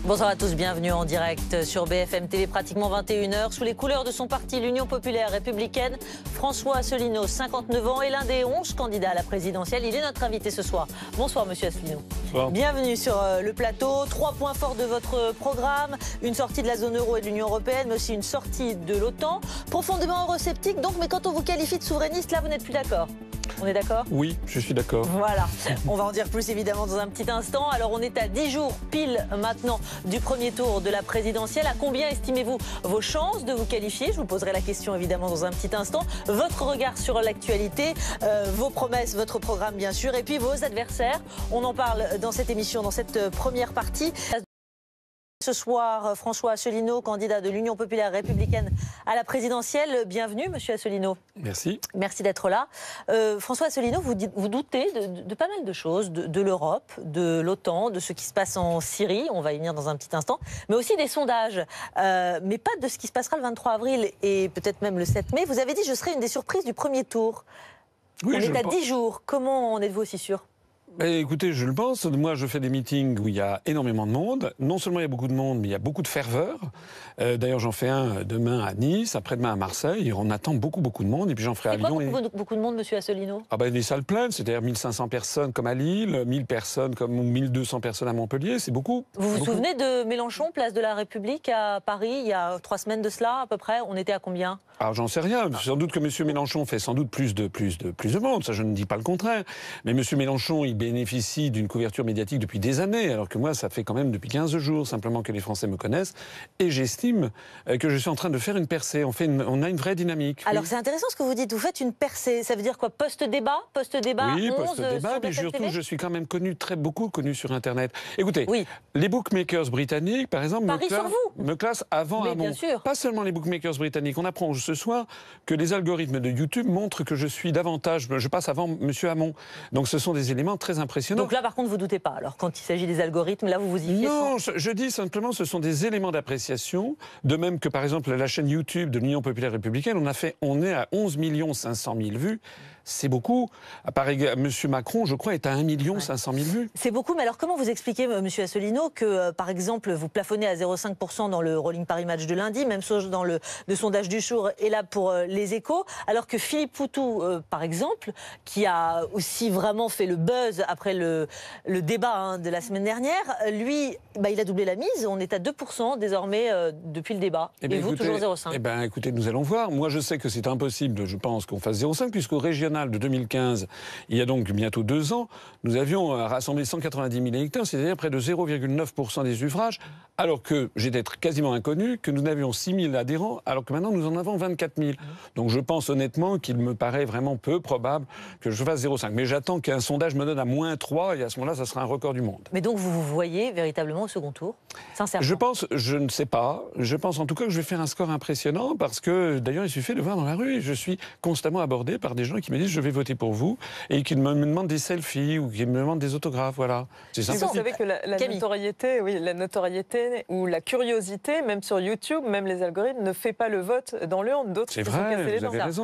Bonsoir à tous, bienvenue en direct sur BFM TV, pratiquement 21h. Sous les couleurs de son parti, l'Union populaire républicaine, François Asselineau, 59 ans, est l'un des 11 candidats à la présidentielle. Il est notre invité ce soir. Bonsoir Monsieur Asselineau. Bonsoir. Bienvenue sur le plateau. 3 points forts de votre programme, une sortie de la zone euro et de l'Union européenne, mais aussi une sortie de l'OTAN. Profondément eurosceptique donc, mais quand on vous qualifie de souverainiste, là vous n'êtes plus d'accord. On est d'accord? Oui, je suis d'accord. Voilà, on va en dire plus évidemment dans un petit instant. Alors on est à 10 jours pile maintenant du premier tour de la présidentielle. À combien estimez-vous vos chances de vous qualifier? Je vous poserai la question évidemment dans un petit instant. Votre regard sur l'actualité, vos promesses, votre programme bien sûr, et puis vos adversaires. On en parle dans cette émission, dans cette première partie. Ce soir, François Asselineau, candidat de l'Union populaire républicaine à la présidentielle. Bienvenue, Monsieur Asselineau. Merci. Merci d'être là. François Asselineau, vous doutez de pas mal de choses, de l'Europe, de l'OTAN, de ce qui se passe en Syrie, on va y venir dans un petit instant, mais aussi des sondages, mais pas de ce qui se passera le 23 avril et peut-être même le 7 mai. Vous avez dit je serai une des surprises du premier tour. Oui, on est à 10 jours. Comment en êtes-vous aussi sûr ? Écoutez, je le pense. Moi, je fais des meetings où il y a énormément de monde. Non seulement il y a beaucoup de monde, mais il y a beaucoup de ferveur. D'ailleurs, j'en fais un demain à Nice, après-demain à Marseille. On attend beaucoup de monde. Et puis j'en ferai à Lyon. Beaucoup de monde, Monsieur Asselineau? Des salles pleines, c'est-à-dire 1500 personnes comme à Lille, 1000 personnes ou 1200 personnes à Montpellier. C'est beaucoup. Vous vous souvenez de Mélenchon, place de la République à Paris, il y a 3 semaines de cela à peu près? On était à combien? Alors j'en sais rien. Sans doute que M. Mélenchon fait sans doute plus de monde. Ça, je ne dis pas le contraire. Mais M. Mélenchon, il bénéficie d'une couverture médiatique depuis des années, alors que moi, ça fait quand même depuis 15 jours simplement que les Français me connaissent. Et j'estime que je suis en train de faire une percée. On a une vraie dynamique. Alors c'est intéressant ce que vous dites. Vous faites une percée. Ça veut dire quoi? Post-débat? Oui, post-débat. Mais surtout, je suis quand même beaucoup connu sur Internet. Écoutez, les bookmakers britanniques, par exemple, me classent avant Hamon. Pas seulement les bookmakers britanniques. On apprend ce soir que les algorithmes de YouTube montrent que je passe avant M. Hamon. Donc ce sont des éléments très impressionnants. Donc là, par contre, vous doutez pas. Alors quand il s'agit des algorithmes, là, vous vous y fiez? Non, je dis simplement, ce sont des éléments d'appréciation. De même que, par exemple, la chaîne YouTube de l'Union populaire républicaine, on est à 11 500 000 vues. C'est beaucoup. M. Macron, je crois, est à 1 500 000 vues. C'est beaucoup, mais alors comment vous expliquez, M. Asselineau, que, par exemple, vous plafonnez à 0,5% dans le Rolling Paris Match de lundi, même chose dans le sondage du jour, et là pour les Échos, alors que Philippe Poutou, par exemple, qui a aussi vraiment fait le buzz après le débat de la semaine dernière, lui, il a doublé la mise. On est à 2% désormais depuis le débat. Et vous, toujours 0,5%. Écoutez, nous allons voir. Moi, je sais que c'est impossible, je pense, qu'on fasse 0,5, puisqu'au régional de 2015, il y a donc bientôt 2 ans, nous avions rassemblé 190 000 électeurs, c'est-à-dire près de 0,9% des suffrages, alors que j'étais quasiment inconnu, que nous avions 6 000 adhérents, alors que maintenant nous en avons 24 000. Donc je pense honnêtement qu'il me paraît vraiment peu probable que je fasse 0,5. Mais j'attends qu'un sondage me donne à -3, et à ce moment-là, ça sera un record du monde. Mais donc vous voyez véritablement au second tour, sincèrement? Je ne sais pas. Je pense en tout cas que je vais faire un score impressionnant, parce que d'ailleurs il suffit de voir dans la rue, je suis constamment abordé par des gens qui me disent je vais voter pour vous, et qui me demandent des selfies ou qui me demandent des autographes, voilà. C'est ça. Vous savez que la notoriété ou la curiosité, même sur YouTube, même les algorithmes, ne fait pas le vote dans l'urne. D'autres c'est vrai,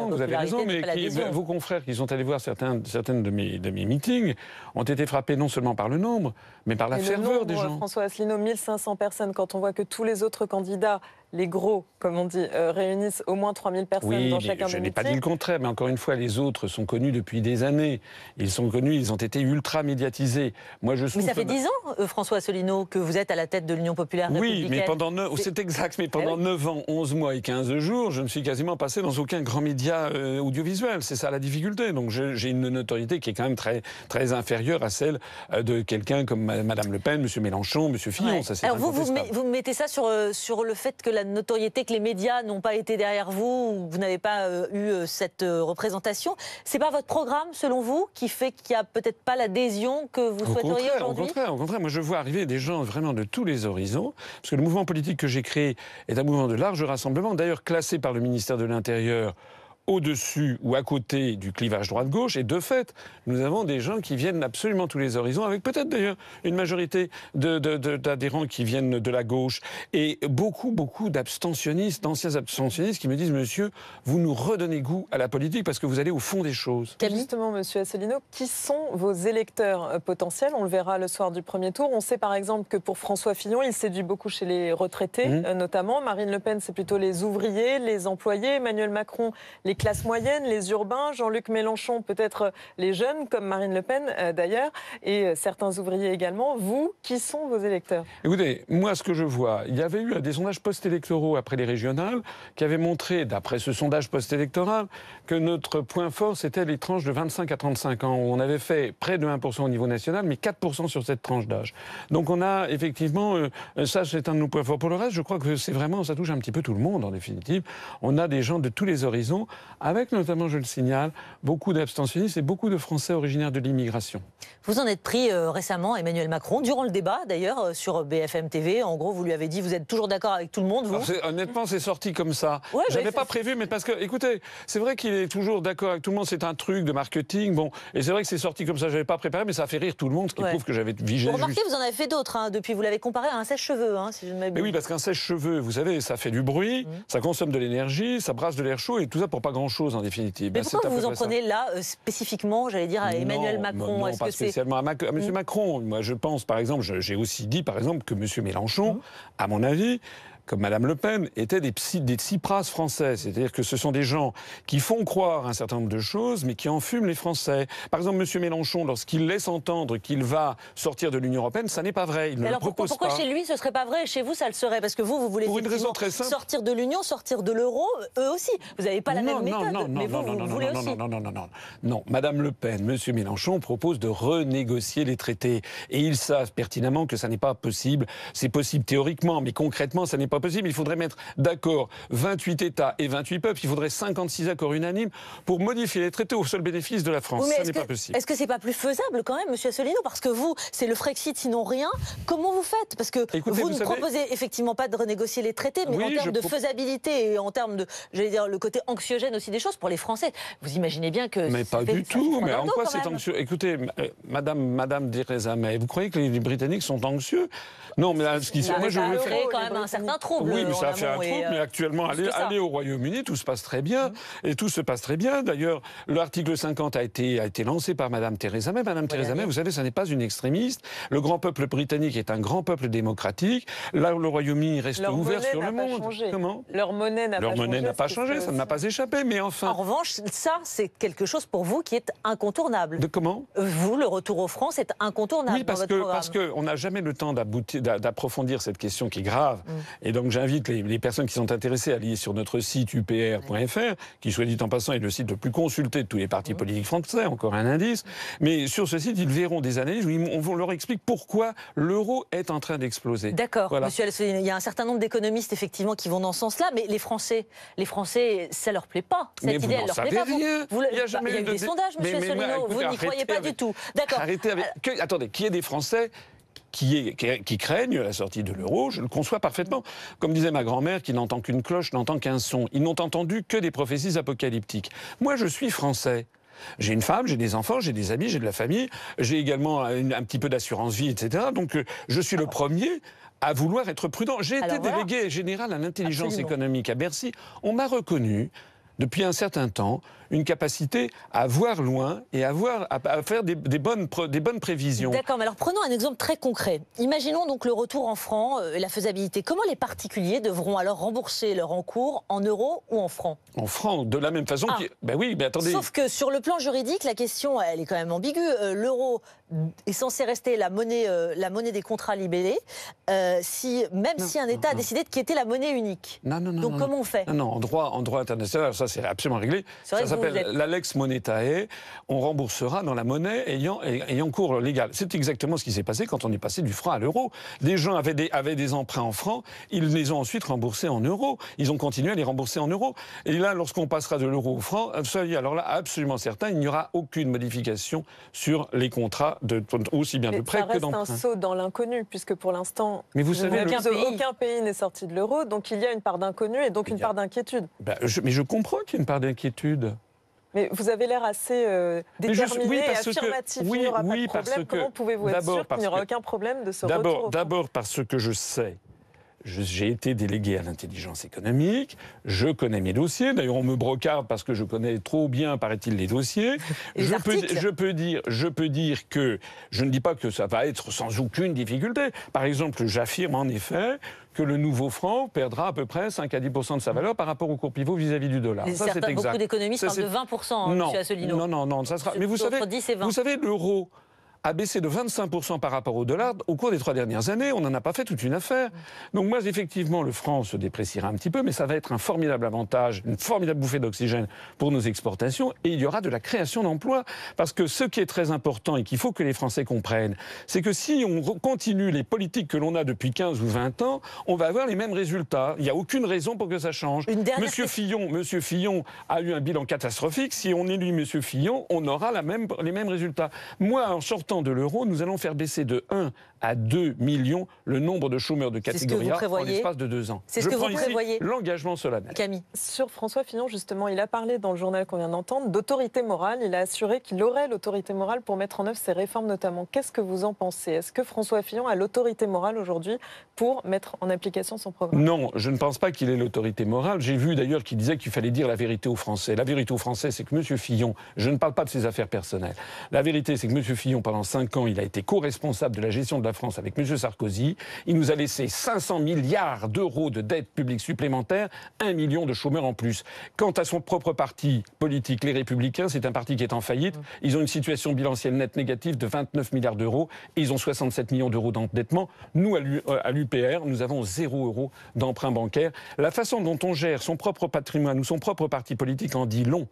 vous avez raison, mais vos confrères qui sont allés voir certaines de mes meetings ont été frappés non seulement par le nombre, mais par la ferveur des gens. François Asselineau, 1500 personnes, quand on voit que tous les autres candidats, les gros, comme on dit, réunissent au moins 3000 personnes dans chacun des meetings. Je n'ai pas dit le contraire, mais encore une fois, les autres sont connus depuis des années. Ils sont connus, ils ont été ultra médiatisés. Mais ça fait 10 ans, François Asselineau, que vous êtes à la tête de l'Union populaire républicaine. Oui, mais pendant 9 ans, 11 mois et 15 jours, je ne suis quasiment passé dans aucun grand média audiovisuel. C'est ça la difficulté. Donc j'ai une notoriété qui est quand même très, très inférieure à celle de quelqu'un comme Mme Le Pen, M. Mélenchon, M. Fillon. Ouais. Ça, alors vous mettez ça sur le fait que la notoriété, que les médias n'ont pas été derrière vous, vous n'avez pas eu cette représentation. C'est pas votre programme, selon vous, qui fait qu'il n'y a peut-être pas l'adhésion que vous souhaiteriez aujourd'hui? Au contraire, moi je vois arriver des gens vraiment de tous les horizons, parce que le mouvement politique que j'ai créé est un mouvement de large rassemblement, d'ailleurs classé par le ministère de l'Intérieur au-dessus ou à côté du clivage droite-gauche. Et de fait, nous avons des gens qui viennent absolument tous les horizons, avec peut-être d'ailleurs une majorité d'adhérents qui viennent de la gauche. Et beaucoup d'abstentionnistes, d'anciens abstentionnistes qui me disent, monsieur, vous nous redonnez goût à la politique parce que vous allez au fond des choses. Justement, monsieur Asselineau, qui sont vos électeurs potentiels? On le verra le soir du premier tour. On sait par exemple que pour François Fillon, il séduit beaucoup chez les retraités, notamment. Marine Le Pen, c'est plutôt les ouvriers, les employés. Emmanuel Macron, les classes moyennes, les urbains. Jean-Luc Mélenchon, peut-être les jeunes, comme Marine Le Pen d'ailleurs, et certains ouvriers également. Vous, qui sont vos électeurs? Écoutez, moi, ce que je vois, il y avait eu des sondages post-électoraux après les régionales qui avaient montré, d'après ce sondage post-électoral, que notre point fort, c'était les tranches de 25 à 35 ans, où on avait fait près de 1% au niveau national, mais 4% sur cette tranche d'âge. Donc on a effectivement, ça c'est un de nos points forts. Pour le reste, je crois que c'est vraiment, ça touche un petit peu tout le monde en définitive. On a des gens de tous les horizons, avec notamment, je le signale, beaucoup d'abstentionnistes et beaucoup de Français originaires de l'immigration. Vous en êtes pris récemment, Emmanuel Macron, durant le débat d'ailleurs sur BFM TV. En gros, vous lui avez dit, vous êtes toujours d'accord avec tout le monde, vous? Alors, honnêtement, c'est sorti comme ça. Ouais, j'avais pas prévu, mais parce que, écoutez, c'est vrai qu'il est toujours d'accord avec tout le monde, c'est un truc de marketing, bon, et c'est vrai que c'est sorti comme ça, j'avais pas préparé, mais ça a fait rire tout le monde, ce qui prouve que j'avais vigilé. Vous remarquez, vous en avez fait d'autres, hein, depuis, vous l'avez comparé à un sèche-cheveux, hein, si je ne m'abuse. Mais oui, parce qu'un sèche-cheveux, vous savez, ça fait du bruit, ça consomme de l'énergie, ça brasse de l'air chaud, et tout ça pour pas grand-chose, en définitive. Mais pourquoi vous en prenez là, spécifiquement, j'allais dire, à Emmanuel Macron? Non, pas spécialement à M. Macron. Moi, je pense, par exemple, j'ai aussi dit, par exemple, que M. Mélenchon, à mon avis, comme Mme Le Pen, étaient des Tsipras français. C'est-à-dire que ce sont des gens qui font croire un certain nombre de choses, mais qui enfument les Français. Par exemple, M. Mélenchon, lorsqu'il laisse entendre qu'il va sortir de l'Union européenne, ça n'est pas vrai. Il ne le propose pas. Pourquoi chez lui, ce ne serait pas vrai et chez vous, ça le serait? Parce que vous voulez pour une raison très simple. Sortir de l'Union, sortir de l'euro, eux aussi. Vous n'avez pas la même méthode, mais vous voulez aussi. Non, Mme Le Pen, M. Mélenchon proposent de renégocier les traités. Et ils savent pertinemment que ça n'est pas possible. C'est possible théoriquement, mais concrètement, ça n'est pas possible. Il faudrait mettre d'accord 28 États et 28 peuples. Il faudrait 56 accords unanimes pour modifier les traités au seul bénéfice de la France. Oui, ça n'est pas possible. Est-ce que c'est pas plus faisable quand même, monsieur Asselineau? Parce que vous, c'est le Frexit sinon rien. Comment vous faites? Parce que écoutez, vous ne proposez effectivement pas de renégocier les traités, mais en termes de faisabilité et en termes de, j'allais dire, le côté anxiogène aussi des choses pour les Français. Vous imaginez bien que... Mais pas du tout. Mais en quoi c'est anxieux? Écoutez, Madame Theresa May, vous croyez que les Britanniques sont anxieux? Non, mais ce qui moi, je veux créer quand même un certain trouble. Oui, mais ça a fait un trouble. Mais actuellement, aller au Royaume-Uni, tout se passe très bien. Et tout se passe très bien. D'ailleurs, l'article 50 a été lancé par Madame Theresa May. Madame Theresa May, vous savez, ça n'est pas une extrémiste. Le grand peuple britannique est un grand peuple démocratique. Là où le Royaume-Uni reste ouvert sur le monde. Comment? Leur monnaie n'a pas changé. Ça ne m'a pas échappé. Mais enfin. En revanche, ça, c'est quelque chose pour vous qui est incontournable. De comment? Vous, le retour aux France est incontournable. Oui, parce qu'on n'a jamais le temps d'approfondir cette question qui est grave. Et donc j'invite les personnes qui sont intéressées à aller sur notre site upr.fr, qui, soit dit en passant, est le site le plus consulté de tous les partis politiques français, encore un indice. Mais sur ce site, ils verront des analyses où on leur explique pourquoi l'euro est en train d'exploser. D'accord, monsieur Asselineau, il y a un certain nombre d'économistes effectivement qui vont dans ce sens-là, mais les Français, ça leur plaît pas. Cette idée, elle leur plaît pas. Il y a eu des sondages, monsieur Asselineau, vous n'y croyez pas du tout. D'accord. Arrêtez avec... Attendez, qu'il y ait des Français qui craignent la sortie de l'euro, je le conçois parfaitement. Comme disait ma grand-mère, qui n'entend qu'une cloche, n'entend qu'un son. Ils n'ont entendu que des prophéties apocalyptiques. Moi, je suis français. J'ai une femme, j'ai des enfants, j'ai des amis, j'ai de la famille. J'ai également un petit peu d'assurance vie, etc. Donc, je suis le premier à vouloir être prudent. J'ai été délégué général à l'intelligence économique à Bercy. On m'a reconnu, depuis un certain temps, une capacité à voir loin et à faire des bonnes prévisions. D'accord, mais alors prenons un exemple très concret. Imaginons donc le retour en francs et la faisabilité. Comment les particuliers devront alors rembourser leur encours en euros ou en francs? En francs, de la même façon. Ben oui, mais attendez. Sauf que sur le plan juridique, la question, elle est quand même ambiguë. L'euro est censé rester la monnaie des contrats libellés, même si un État a décidé de quitter la monnaie unique. Non. Donc comment on fait? Non, en droit international, ça c'est absolument réglé. C'est vrai que s'appelle l'Alex Monetae. On remboursera dans la monnaie ayant cours légal. C'est exactement ce qui s'est passé quand on est passé du franc à l'euro. Des gens avaient des emprunts en francs, ils les ont ensuite remboursés en euros. Ils ont continué à les rembourser en euros. Et là, lorsqu'on passera de l'euro au franc, soyez alors là absolument certain, il n'y aura aucune modification sur les contrats, aussi bien de prêt que d'emprunt. Ça reste un saut dans l'inconnu, puisque pour l'instant, aucun pays n'est sorti de l'euro, donc il y a une part d'inconnu et donc une part d'inquiétude. Mais je comprends qu'il y ait une part d'inquiétude. Mais vous avez l'air assez déterminé et affirmatif. Il n'y aura pas de problème. Comment pouvez-vous être sûr qu'il n'y aura aucun problème de ce retour au D'abord parce que je sais. J'ai été délégué à l'intelligence économique, je connais mes dossiers, d'ailleurs on me brocarde parce que je connais trop bien, paraît-il, les dossiers. Je peux dire que, je ne dis pas que ça va être sans aucune difficulté. Par exemple, j'affirme en effet que le nouveau franc perdra à peu près 5 à 10% de sa valeur par rapport au cours pivot vis-à-vis du dollar. Ça, c'est exact. Beaucoup d'économistes parlent de 20%, M. Asselineau. Non, ça sera... Mais vous savez, l'euro a baissé de 25% par rapport au dollar au cours des 3 dernières années. On n'en a pas fait toute une affaire. Donc moi, effectivement, le franc se dépréciera un petit peu, mais ça va être un formidable avantage, une formidable bouffée d'oxygène pour nos exportations. Et il y aura de la création d'emplois. Parce que ce qui est très important et qu'il faut que les Français comprennent, c'est que si on continue les politiques que l'on a depuis 15 ou 20 ans, on va avoir les mêmes résultats. Il n'y a aucune raison pour que ça change. Monsieur Fillon a eu un bilan catastrophique. Si on élit Monsieur Fillon, on aura les mêmes résultats. Moi, en sortant de l'euro, nous allons faire baisser de 1 à 2 millions le nombre de chômeurs de catégorie A en l'espace de 2 ans. C'est ce que vous prévoyez. L'engagement solennel. Camille. Sur François Fillon, justement, il a parlé dans le journal qu'on vient d'entendre d'autorité morale. Il a assuré qu'il aurait l'autorité morale pour mettre en œuvre ces réformes notamment. Qu'est-ce que vous en pensez? Est-ce que François Fillon a l'autorité morale aujourd'hui pour mettre en application son programme? Non, je ne pense pas qu'il ait l'autorité morale. J'ai vu d'ailleurs qu'il disait qu'il fallait dire la vérité aux Français. La vérité aux Français, c'est que M. Fillon, je ne parle pas de ses affaires personnelles. La vérité, c'est que M. Fillon, pendant 5 ans, il a été co-responsable de la gestion de la France avec M. Sarkozy. Il nous a laissé 500 milliards d'euros de dettes publiques supplémentaires, 1 million de chômeurs en plus. Quant à son propre parti politique, les Républicains, c'est un parti qui est en faillite. Ils ont une situation bilancielle nette négative de 29 milliards d'euros et ils ont 67 millions d'euros d'endettement. Nous, à l'UPR, nous avons 0 euros d'emprunt bancaire. La façon dont on gère son propre patrimoine ou son propre parti politique en dit long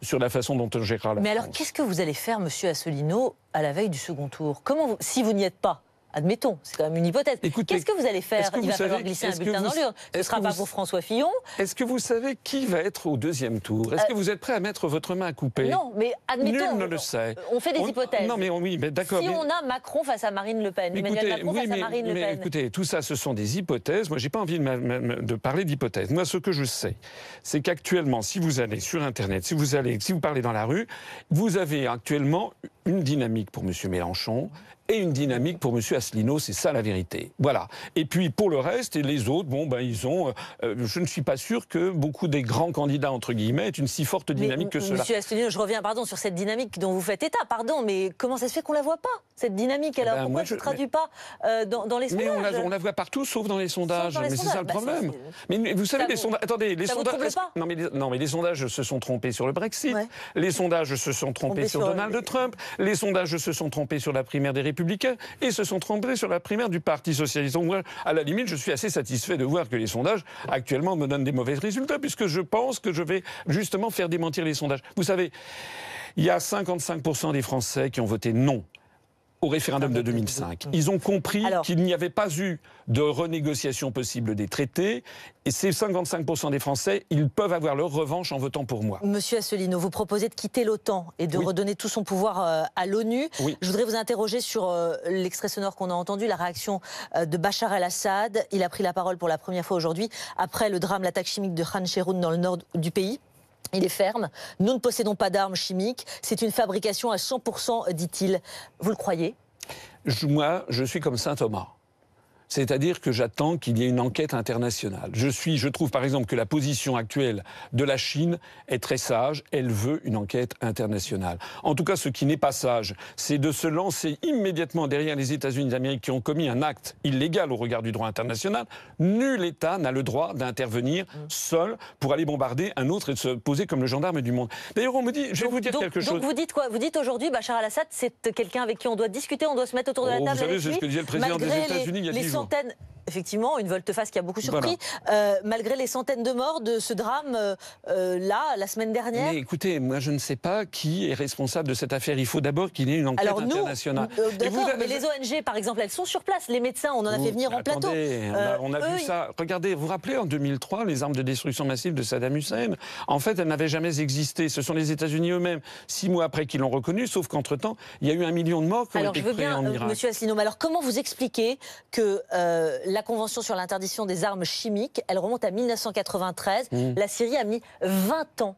sur la façon dont on gérera la France. Mais alors, qu'est-ce que vous allez faire, monsieur Asselineau, à la veille du second tour? Si vous n'y êtes pas, admettons, c'est quand même une hypothèse. Qu'est-ce que vous allez faire? Il va falloir glisser un bulletin dans l'urne. Ce ne sera pas pour François Fillon. Est-ce que vous savez qui va être au deuxième tour? Est-ce que vous êtes prêt à mettre votre main à couper? Non, mais admettons. Nul ne le sait. On fait des hypothèses. Non, mais oui, mais d'accord. Si on a Macron face à Marine Le Pen, Emmanuel Macron face à Marine Le Pen. Écoutez, tout ça, ce sont des hypothèses. Moi, j'ai pas envie de parler d'hypothèses. Moi, ce que je sais, c'est qu'actuellement, si vous allez sur Internet, si vous parlez dans la rue, vous avez actuellement une dynamique pour M. Mélenchon et une dynamique pour M. Asselineau, c'est ça la vérité. Voilà. Et puis pour le reste, et les autres, ils ont... je ne suis pas sûr que beaucoup des grands candidats, entre guillemets, aient une si forte dynamique que cela. M. Asselineau, je reviens sur cette dynamique dont vous faites état, mais comment ça se fait qu'on ne la voit pas, cette dynamique? Alors pourquoi elle ne se traduit pas dans les sondages? Mais on la voit partout, sauf dans les sondages. Mais c'est ça le problème. Mais vous savez, les sondages... Attendez, les sondages... Non, mais les sondages se sont trompés sur le Brexit. Ouais. Les sondages se sont trompés sur Donald Trump. Les sondages se sont trompés sur la primaire des Républicains et se sont trompés sur la primaire du Parti socialiste. Donc moi, à la limite, je suis assez satisfait de voir que les sondages actuellement me donnent des mauvais résultats, puisque je pense que je vais justement faire démentir les sondages. Vous savez, il y a 55% des Français qui ont voté non au référendum de 2005. Ils ont compris qu'il n'y avait pas eu de renégociation possible des traités. Et ces 55% des Français, ils peuvent avoir leur revanche en votant pour moi. Monsieur Asselineau, vous proposez de quitter l'OTAN et de redonner tout son pouvoir à l'ONU. Oui. Je voudrais vous interroger sur l'extrait sonore qu'on a entendu, la réaction de Bachar el-Assad. Il a pris la parole pour la première fois aujourd'hui, après le drame, l'attaque chimique de Khan Cheikhoun dans le nord du pays. Il est ferme. Nous ne possédons pas d'armes chimiques. C'est une fabrication à 100%, dit-il. Vous le croyez? Moi, je suis comme saint Thomas. C'est-à-dire que j'attends qu'il y ait une enquête internationale. Je trouve par exemple que la position actuelle de la Chine est très sage. Elle veut une enquête internationale. En tout cas, ce qui n'est pas sage, c'est de se lancer immédiatement derrière les États-Unis d'Amérique qui ont commis un acte illégal au regard du droit international. Nul État n'a le droit d'intervenir seul pour aller bombarder un autre et de se poser comme le gendarme du monde. D'ailleurs, on me dit, je vais vous dire quelque chose. Donc vous dites quoi? Vous dites aujourd'hui, Bachar el-Assad, c'est quelqu'un avec qui on doit discuter, on doit se mettre autour de la table. Vous savez, c'est ce que disait le président des États-Unis il y a 10 jours. Effectivement, une volte-face qui a beaucoup surpris, malgré les centaines de morts de ce drame la semaine dernière. Mais écoutez, moi je ne sais pas qui est responsable de cette affaire. Il faut d'abord qu'il y ait une enquête internationale. D'accord, mais les ONG, par exemple, elles sont sur place. Les médecins, on en a fait venir en plateau. On a vu ça. Regardez, vous vous rappelez en 2003, les armes de destruction massive de Saddam Hussein, en fait, elles n'avaient jamais existé. Ce sont les États-Unis eux-mêmes, 6 mois après qu'ils l'ont reconnu, sauf qu'entre-temps, il y a eu 1 million de morts qui ont été créés en Irak. Monsieur Asselineau, alors comment vous expliquez que la Convention sur l'interdiction des armes chimiques, elle remonte à 1993, la Syrie a mis 20 ans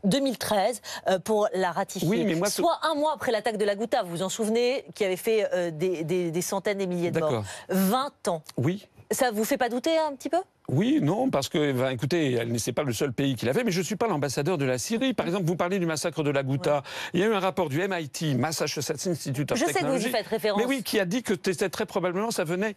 2013 pour la ratifier. Oui, mais soit un mois après l'attaque de la Ghouta, vous vous en souvenez, qui avait fait des centaines et milliers de morts. 20 ans. Oui. Ça vous fait pas douter un petit peu ? Oui, non, parce que, écoutez, c'est pas le seul pays qui l'a fait, mais je ne suis pas l'ambassadeur de la Syrie. Par exemple, vous parlez du massacre de la Ghouta. Il y a eu un rapport du MIT, Massachusetts Institute of Technology. Je sais que vous y faites référence. Mais oui, qui a dit que très probablement ça venait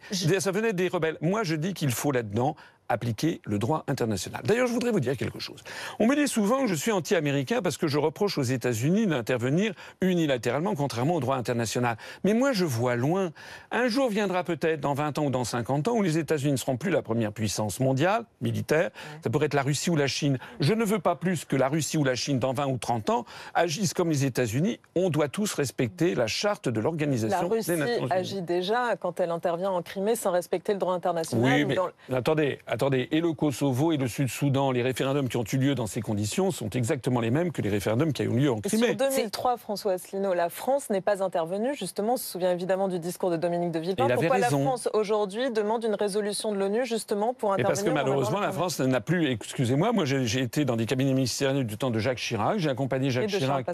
des rebelles. Moi, je dis qu'il faut là-dedans appliquer le droit international. D'ailleurs, je voudrais vous dire quelque chose. On me dit souvent que je suis anti-américain parce que je reproche aux États-Unis d'intervenir unilatéralement, contrairement au droit international. Mais moi, je vois loin. Un jour viendra peut-être, dans 20 ans ou dans 50 ans, où les États-Unis ne seront plus la première puissance mondiale, militaire. Ça pourrait être la Russie ou la Chine. Je ne veux pas plus que la Russie ou la Chine, dans 20 ou 30 ans, agissent comme les États-Unis. On doit tous respecter la charte de l'Organisation des Nations Unies. La Russie agit déjà quand elle intervient en Crimée sans respecter le droit international. Oui, mais attendez. Et le Kosovo et le Sud-Soudan, les référendums qui ont eu lieu dans ces conditions sont exactement les mêmes que les référendums qui ont eu lieu en Crimée. Sur 2003, François Asselineau, la France n'est pas intervenue. Justement, on se souvient évidemment du discours de Dominique de Villepin. Pourquoi la France, aujourd'hui, demande une résolution de l'ONU, justement, pour intervenir? Parce que malheureusement, la France n'a plus... Excusez-moi, moi j'ai été dans des cabinets ministériels du temps de Jacques Chirac. J'ai accompagné Jacques Chirac...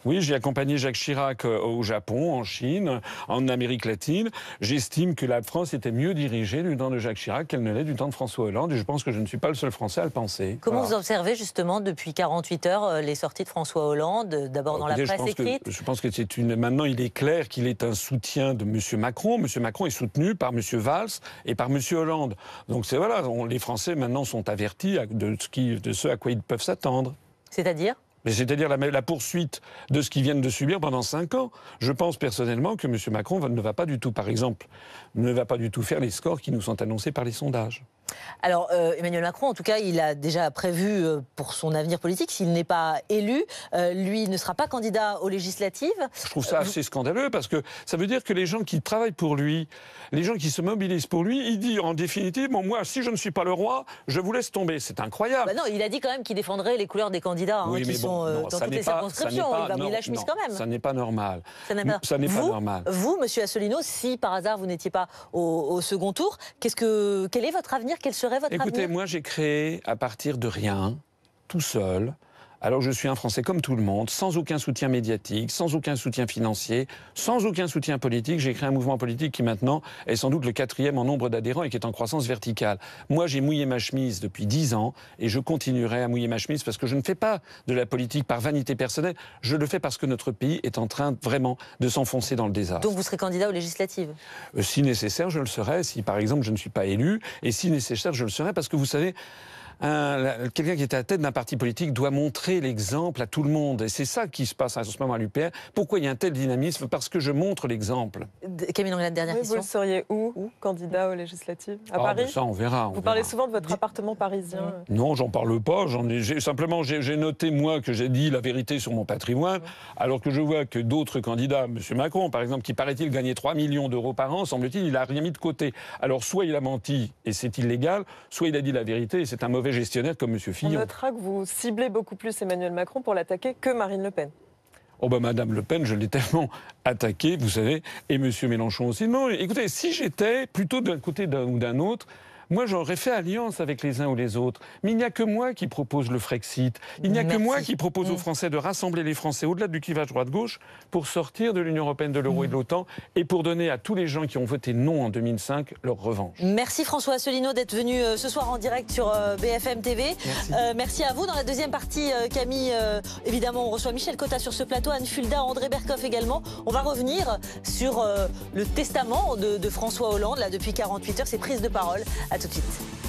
Oui, j'ai accompagné Jacques Chirac au Japon, en Chine, en Amérique latine. J'estime que la France était mieux dirigée du temps de Jacques Chirac qu'elle ne l'est du temps de François Hollande. Et je pense que je ne suis pas le seul Français à le penser. Comment vous observez justement depuis 48 heures les sorties de François Hollande, d'abord dans la presse écrite? Je pense que maintenant il est clair qu'il est un soutien de M. Macron. M. Macron est soutenu par M. Valls et par M. Hollande. Donc les Français maintenant sont avertis de ce à quoi ils peuvent s'attendre. C'est-à-dire ? C'est-à-dire la poursuite de ce qu'ils viennent de subir pendant 5 ans. Je pense personnellement que M. Macron ne va pas du tout, par exemple, faire les scores qui nous sont annoncés par les sondages. Alors, Emmanuel Macron, en tout cas, il a déjà prévu pour son avenir politique, s'il n'est pas élu, lui ne sera pas candidat aux législatives. Je trouve ça assez scandaleux parce que ça veut dire que les gens qui travaillent pour lui, les gens qui se mobilisent pour lui, il dit en définitive, bon, moi, si je ne suis pas le roi, je vous laisse tomber. C'est incroyable. Bah non, il a dit quand même qu'il défendrait les couleurs des candidats qui sont dans toutes les circonscriptions. Il va mouiller la chemise quand même. Ça n'est pas normal. Ça n'est pas normal. Vous, monsieur Asselineau, si par hasard vous n'étiez pas au second tour, quel est votre avenir? Quel serait votre avenir? Écoutez, moi j'ai créé à partir de rien, tout seul. Alors je suis un Français comme tout le monde, sans aucun soutien médiatique, sans aucun soutien financier, sans aucun soutien politique. J'ai créé un mouvement politique qui maintenant est sans doute le 4e en nombre d'adhérents et qui est en croissance verticale. Moi j'ai mouillé ma chemise depuis 10 ans et je continuerai à mouiller ma chemise parce que je ne fais pas de la politique par vanité personnelle. Je le fais parce que notre pays est en train vraiment de s'enfoncer dans le désastre. Donc vous serez candidat aux législatives? Si nécessaire, je le serai. Si par exemple je ne suis pas élu, et si nécessaire, je le serai parce que vous savez... quelqu'un qui est à la tête d'un parti politique doit montrer l'exemple à tout le monde. Et c'est ça qui se passe en ce moment à l'UPR. Pourquoi il y a un tel dynamisme? Parce que je montre l'exemple. Camille Anglade, dernière question. Vous seriez où candidat aux législatives? À Paris? Ça, on verra. Vous parlez souvent de votre appartement parisien. Non, j'en parle pas. Simplement, j'ai noté, moi, que j'ai dit la vérité sur mon patrimoine, alors que je vois que d'autres candidats, M. Macron, par exemple, qui paraît-il gagnait 3 millions d'euros par an, semble-t-il, il n'a rien mis de côté. Alors, soit il a menti, et c'est illégal, soit il a dit la vérité, et c'est un mauvais gestionnaire comme M. Fillon. On notera que vous ciblez beaucoup plus Emmanuel Macron pour l'attaquer que Marine Le Pen. Oh ben Madame Le Pen, je l'ai tellement attaquée, vous savez, et M. Mélenchon aussi. Non, écoutez, si j'étais plutôt d'un côté ou d'un autre, moi, j'aurais fait alliance avec les uns ou les autres. Mais il n'y a que moi qui propose le Frexit. Il n'y a que moi qui propose aux Français de rassembler les Français au-delà du clivage droite-gauche pour sortir de l'Union européenne, de l'euro et de l'OTAN et pour donner à tous les gens qui ont voté non en 2005 leur revanche. Merci François Asselineau d'être venu ce soir en direct sur BFM TV. Merci. Merci à vous. Dans la deuxième partie, Camille, évidemment, on reçoit Michel Cotta sur ce plateau, Anne Fulda, André Berkoff également. On va revenir sur le testament de François Hollande, là, depuis 48 heures, ses prises de parole. À tout de suite.